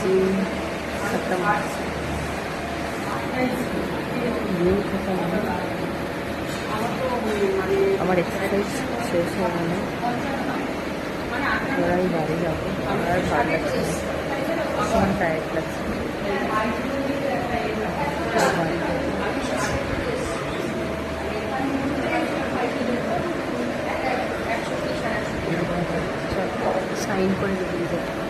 जी खत्म ये खत्म আমার এক্সারসাইজ শেষ হয়ে গেল ওরাই বাড়ি যাবো আর ভালো লাগছে ভীষণ টায়ার্ড লাগছে সাইন করে বেরিয়ে যাবো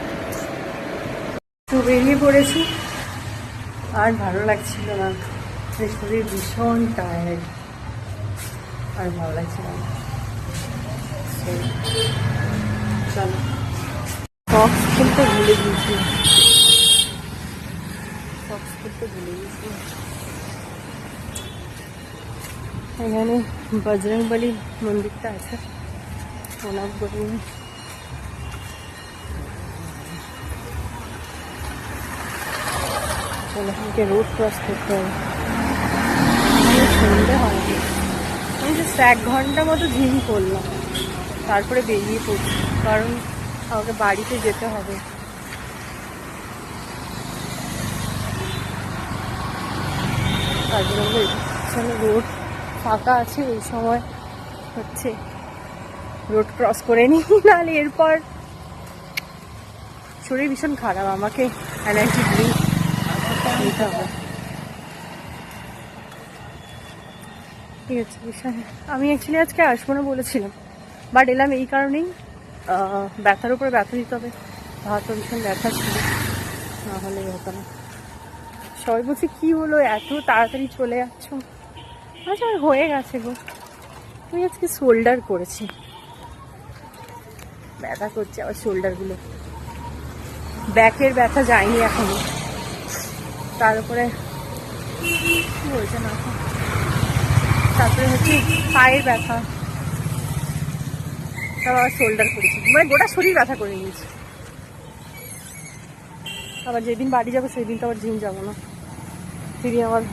তো বেরিয়ে পড়েছি আর ভালো লাগছিল না শরীর ভীষণ টায়ার্ড আর ভালো লাগছিল না চলো সক্স খুলতে ভুলে গিয়েছি এখানে বজরংবলী মন্দিরটা আছে প্রণাম করি আমাকে রোড ক্রস করতে হবে সন্ধে হয়নি আমি জাস্ট 1 ঘন্টা মতো ঝিম করলাম তারপরে বেরিয়ে পড়ছি কারণ আমাকে বাড়িতে যেতে হবে তারপরে রোড ফাঁকা আছে এই সময় হচ্ছে রোড ক্রস করে নিই নাহলে এরপর শরীর ভীষণ খারাপ আমাকে এনার্জি ড্রিঙ্ক নিতে হবে ঠিক আছে ভীষণ আমি অ্যাকচুয়ালি আজকে আসবো না বলেছিলাম বাট এলাম এই কারণেই ব্যথার উপরে ব্যথা দিতে হবে হাতও ভীষণ ব্যথা ছিল না হলে হতো না সবাই বলছে কী হলো এত তাড়াতাড়ি চলে যাচ্ছ আচ্ছা হয়ে গেছে গো আমি আজকে শোল্ডার করেছি ব্যথা করছে আবার শোল্ডারগুলো ব্যাকের ব্যথা যায়নি এখনো তার উপরে কী বলছে না তারপরে হচ্ছে পায়ের ব্যথা তারপর আবার শোল্ডার করেছি মানে গোটা শরীর ব্যথা করে নিয়েছি আবার যেদিন বাড়ি যাবো সেই দিন তো আবার জিম যাবো না ফিরে আমার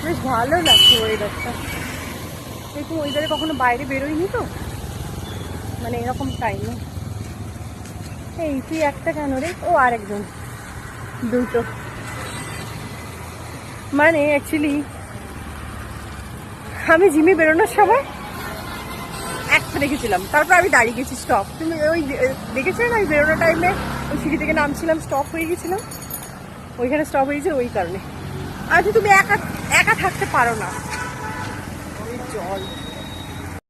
বেশ ভালো লাগছে ওয়েদারটা দেখুন ওয়েদারে কখনো বাইরে বেরোয়নি তো মানে এরকম টাইমে এই তুই একটা কেন রে ও আর একজন দুটো মানে অ্যাকচুয়ালি আমি জিমে বেরোনোর সময় একটা দেখেছিলাম তারপর আমি দাঁড়িয়ে গেছি স্টপ তুমি ওই দেখেছিলে না ওই বেরোনোর টাইমে ওই সিঁড়ি থেকে নামছিলাম স্টপ হয়ে গেছিলাম ওইখানে স্টপ হয়েছে ওই কারণে আচ্ছা তুমি একা একা থাকতে পারো না জল